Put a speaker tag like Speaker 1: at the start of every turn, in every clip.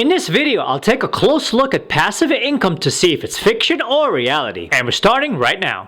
Speaker 1: In this video, I'll take a close look at passive income to see if it's fiction or reality. And we're starting right now.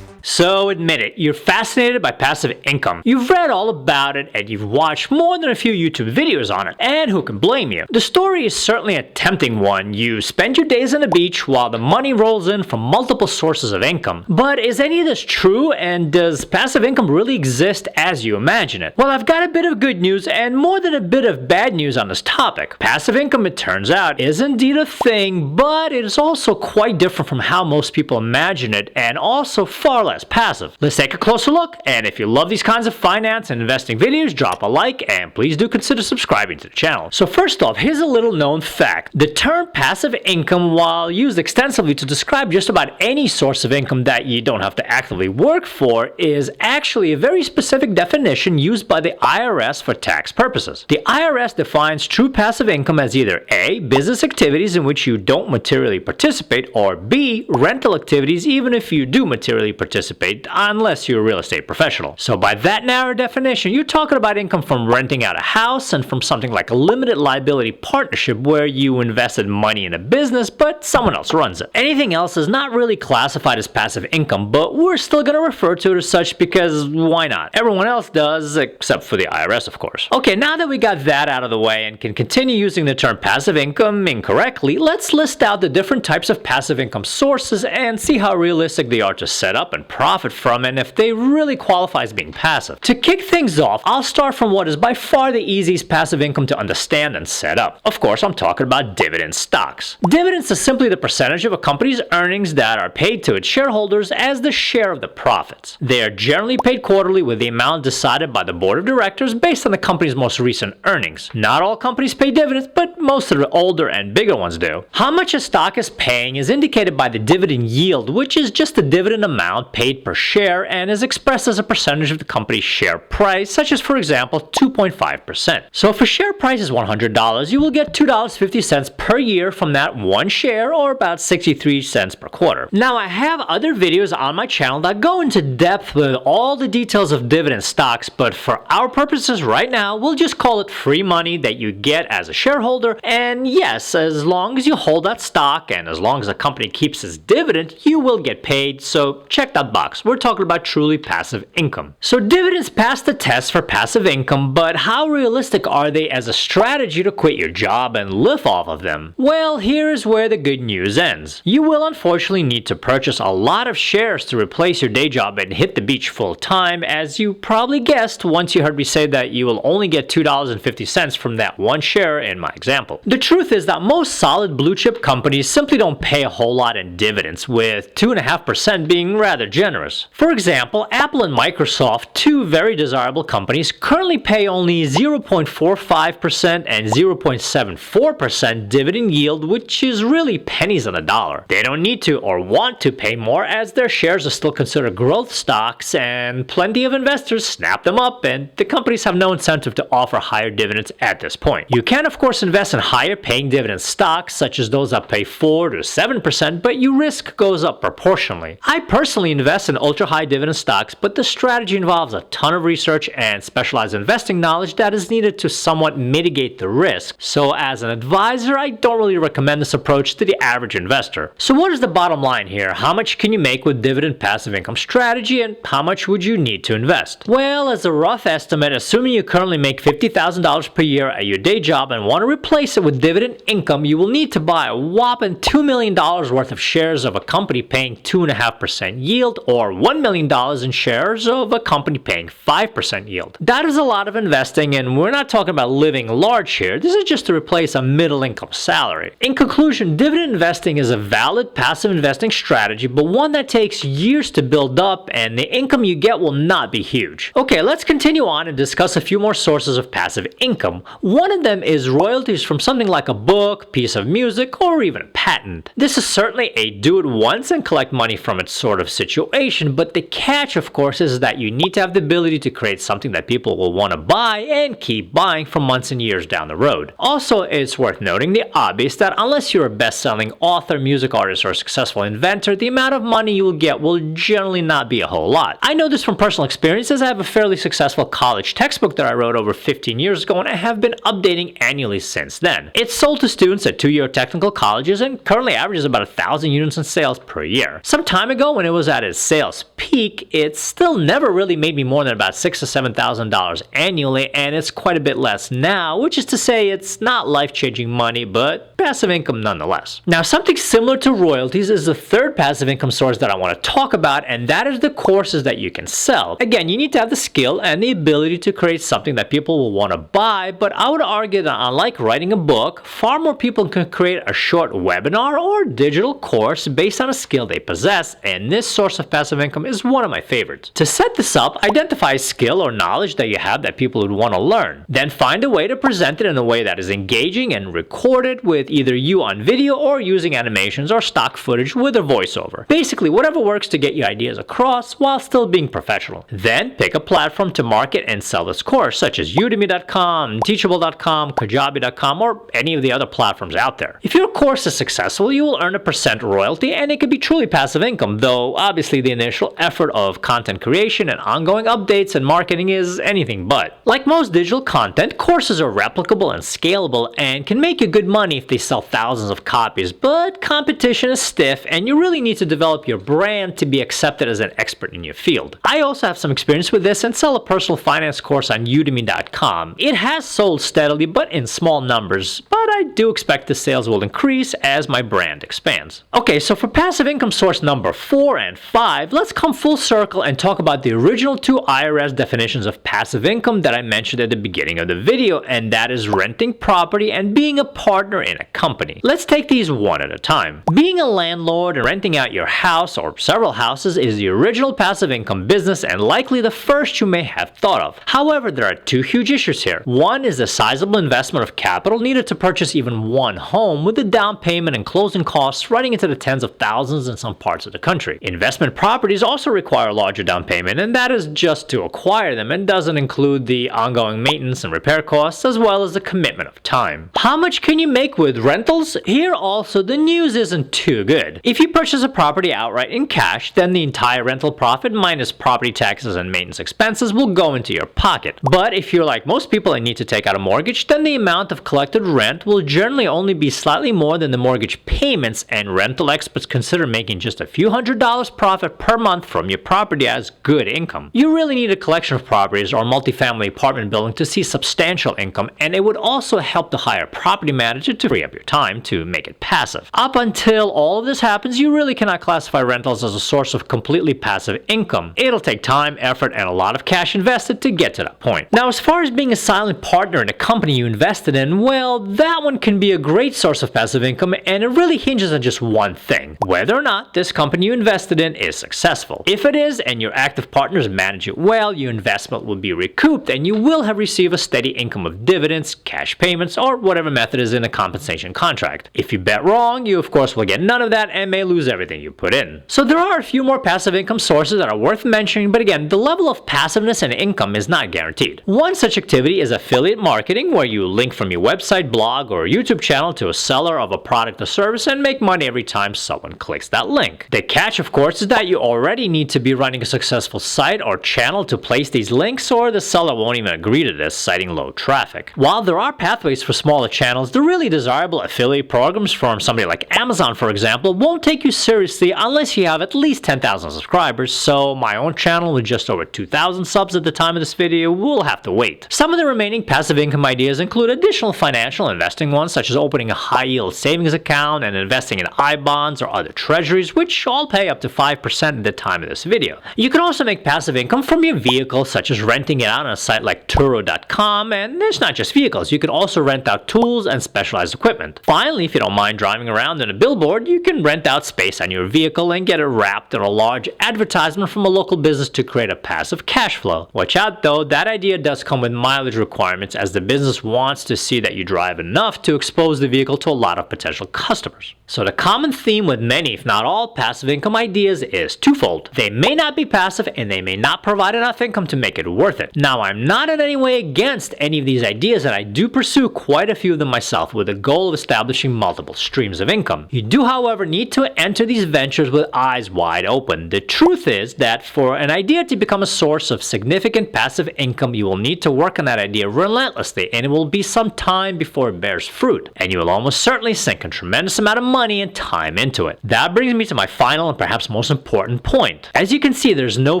Speaker 1: So admit it, you're fascinated by passive income. You've read all about it and you've watched more than a few YouTube videos on it, and who can blame you? The story is certainly a tempting one. You spend your days on the beach while the money rolls in from multiple sources of income. But is any of this true, and does passive income really exist as you imagine it? Well, I've got a bit of good news and more than a bit of bad news on this topic. Passive income, it turns out, is indeed a thing, but it is also quite different from how most people imagine it, and also far less passive. Let's take a closer look, and if you love these kinds of finance and investing videos, drop a like, and please do consider subscribing to the channel. So first off, here's a little known fact. The term passive income, while used extensively to describe just about any source of income that you don't have to actively work for, is actually a very specific definition used by the IRS for tax purposes. The IRS defines true passive income as either A, business activities in which you don't materially participate, or B, rental activities even if you do materially participate, unless you're a real estate professional. So by that narrow definition, you're talking about income from renting out a house and from something like a limited liability partnership where you invested money in a business but someone else runs it. Anything else is not really classified as passive income, but we're still going to refer to it as such because why not? Everyone else does, except for the IRS, of course. Okay, now that we got that out of the way and can continue using the term passive income incorrectly, let's list out the different types of passive income sources and see how realistic they are to set up and profit from, and if they really qualify as being passive. To kick things off, I'll start from what is by far the easiest passive income to understand and set up. Of course, I'm talking about dividend stocks. Dividends is simply the percentage of a company's earnings that are paid to its shareholders as the share of the profits. They are generally paid quarterly with the amount decided by the board of directors based on the company's most recent earnings. Not all companies pay dividends, but most of the older and bigger ones do. How much a stock is paying is indicated by the dividend yield, which is just the dividend amount paid per share and is expressed as a percentage of the company's share price, such as, for example, 2.5%. So if a share price is $100, you will get $2.50 per year from that one share, or about 63 cents per quarter. Now, I have other videos on my channel that go into depth with all the details of dividend stocks, but for our purposes right now, we'll just call it free money that you get as a shareholder. And yes, as long as you hold that stock and as long as the company keeps its dividend, you will get paid. So check that box. We're talking about truly passive income. So dividends pass the test for passive income, but how realistic are they as a strategy to quit your job and live off of them? Well, here's where the good news ends. You will unfortunately need to purchase a lot of shares to replace your day job and hit the beach full time, as you probably guessed once you heard me say that you will only get $2.50 from that one share in my example. The truth is that most solid blue chip companies simply don't pay a whole lot in dividends, with 2.5% being rather generous. For example, Apple and Microsoft, two very desirable companies, currently pay only 0.45% and 0.74% dividend yield, which is really pennies on the dollar. They don't need to or want to pay more, as their shares are still considered growth stocks and plenty of investors snap them up, and the companies have no incentive to offer higher dividends at this point. You can of course invest in higher paying dividend stocks, such as those that pay 4 to 7%, but your risk goes up proportionally. I personally invest in ultra-high dividend stocks, but the strategy involves a ton of research and specialized investing knowledge that is needed to somewhat mitigate the risk. So as an advisor, I don't really recommend this approach to the average investor. So what is the bottom line here? How much can you make with dividend passive income strategy, and how much would you need to invest? Well, as a rough estimate, assuming you currently make $50,000 per year at your day job and want to replace it with dividend income, you will need to buy a whopping $2 million worth of shares of a company paying 2.5% yield, or $1 million in shares of a company paying 5% yield. That is a lot of investing, and we're not talking about living large here. This is just to replace a middle income salary. In conclusion, dividend investing is a valid passive investing strategy, but one that takes years to build up, and the income you get will not be huge. Okay, let's continue on and discuss a few more sources of passive income. One of them is royalties from something like a book, piece of music, or even a patent. This is certainly a do it once and collect money from it sort of situation, situation, but the catch, of course, is that you need to have the ability to create something that people will want to buy and keep buying for months and years down the road. Also, it's worth noting the obvious that unless you're a best-selling author, music artist, or a successful inventor, the amount of money you will get will generally not be a whole lot. I know this from personal experience, as I have a fairly successful college textbook that I wrote over 15 years ago, and I have been updating annually since then. It's sold to students at two-year technical colleges and currently averages about 1,000 units in sales per year. Some time ago, when it was at its sales peak, it still never really made me more than about $6,000 to $7,000 annually, and it's quite a bit less now, which is to say it's not life-changing money, but passive income nonetheless. Now, something similar to royalties is the third passive income source that I want to talk about, and that is the courses that you can sell. Again, you need to have the skill and the ability to create something that people will want to buy, but I would argue that unlike writing a book, far more people can create a short webinar or digital course based on a skill they possess, and this source of passive income is one of my favorites. To set this up, identify a skill or knowledge that you have that people would want to learn. Then find a way to present it in a way that is engaging and record it with either you on video or using animations or stock footage with a voiceover. Basically, whatever works to get your ideas across while still being professional. Then pick a platform to market and sell this course, such as udemy.com, teachable.com, kajabi.com, or any of the other platforms out there. If your course is successful, you will earn a % royalty, and it could be truly passive income, though obviously the initial effort of content creation and ongoing updates and marketing is anything but. Like most digital content, courses are replicable and scalable and can make you good money if they sell thousands of copies, but competition is stiff and you really need to develop your brand to be accepted as an expert in your field. I also have some experience with this and sell a personal finance course on udemy.com. It has sold steadily but in small numbers, but I do expect the sales will increase as my brand expands. Okay, so for passive income source number 4 and 5, let's come full circle and talk about the original two IRS definitions of passive income that I mentioned at the beginning of the video, and that is renting property and being a partner in a company. Let's take these one at a time. Being a landlord and renting out your house or several houses is the original passive income business and likely the first you may have thought of. However, there are two huge issues here. One is the sizable investment of capital needed to purchase even one home, with the down payment and closing costs running into the tens of thousands in some parts of the country. Investment properties also require a larger down payment, and that is just to acquire them and doesn't include the ongoing maintenance and repair costs, as well as the commitment of time. How much can you make with rentals? Here also, the news isn't too good. If you purchase a property outright in cash, then the entire rental profit minus property taxes and maintenance expenses will go into your pocket. But if you're like most people and need to take out a mortgage, then the amount of collected rent will generally only be slightly more than the mortgage payments, and rental experts consider making just a few $100s profit per month from your property as good income. You really need a collection of properties or multifamily apartment building to see substantial income, and it would also help to hire a property manager to free up your time to make it passive. Up until all of this happens, you really cannot classify rentals as a source of completely passive income. It'll take time, effort, and a lot of cash invested to get to that point. Now, as far as being a silent partner in a company you invested in, well, that one can be a great source of passive income, and it really hinges on just one thing: whether or not this company you invested in is successful. If it is, and your active partners manage it well, your investment will be recouped, and you will have received a steady income of dividends, cash payments, or whatever method is in a compensation contract. If you bet wrong, you of course will get none of that and may lose everything you put in. So there are a few more passive income sources that are worth mentioning, but again, the level of passiveness and income is not guaranteed. One such activity is affiliate marketing, where you link from your website, blog, or YouTube channel to a seller of a product or service and make money every time someone clicks that link. The catch, of course, is that you already need to be running a successful site or channel to place these links, or the seller won't even agree to this, citing low traffic. While there are pathways for smaller channels, the really desirable affiliate programs from somebody like Amazon, for example, won't take you seriously unless you have at least 10,000 subscribers, so my own channel with just over 2,000 subs at the time of this video will have to wait. Some of the remaining passive income ideas include additional financial investing ones, such as opening a high-yield savings account and investing in I-bonds or other treasuries, which all pay up to 5% at the time of this video. You can also make passive income from your vehicle, such as renting it out on a site like Turo.com, and it's not just vehicles, you can also rent out tools and specialized equipment. Finally, if you don't mind driving around in a billboard, you can rent out space on your vehicle and get it wrapped in a large advertisement from a local business to create a passive cash flow. Watch out though, that idea does come with mileage requirements, as the business wants to see that you drive enough enough to expose the vehicle to a lot of potential customers. So the common theme with many, if not all, passive income ideas is twofold. They may not be passive and they may not provide enough income to make it worth it. Now, I'm not in any way against any of these ideas, and I do pursue quite a few of them myself with the goal of establishing multiple streams of income. You do, however, need to enter these ventures with eyes wide open. The truth is that for an idea to become a source of significant passive income, you will need to work on that idea relentlessly, and it will be some time before it bears fruit, and you will almost certainly sink a tremendous amount of money and time into it. That brings me to my final and perhaps most important point. As you can see, there's no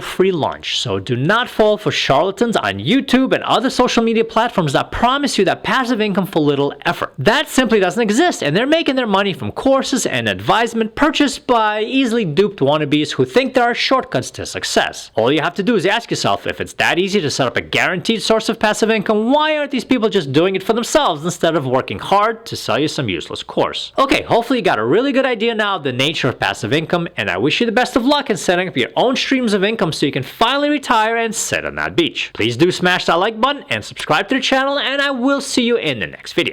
Speaker 1: free lunch, so do not fall for charlatans on YouTube and other social media platforms that promise you that passive income for little effort. That simply doesn't exist, and they're making their money from courses and advisement purchased by easily duped wannabes who think there are shortcuts to success. All you have to do is ask yourself, if it's that easy to set up a guaranteed source of passive income, why aren't these people just doing it for themselves instead of working hard to sell you some useless course? Okay, hopefully you got a really good idea now of the nature of passive income, and I wish you the best of luck in setting up your own streams of income so you can finally retire and sit on that beach. Please do smash that like button and subscribe to the channel, and I will see you in the next video.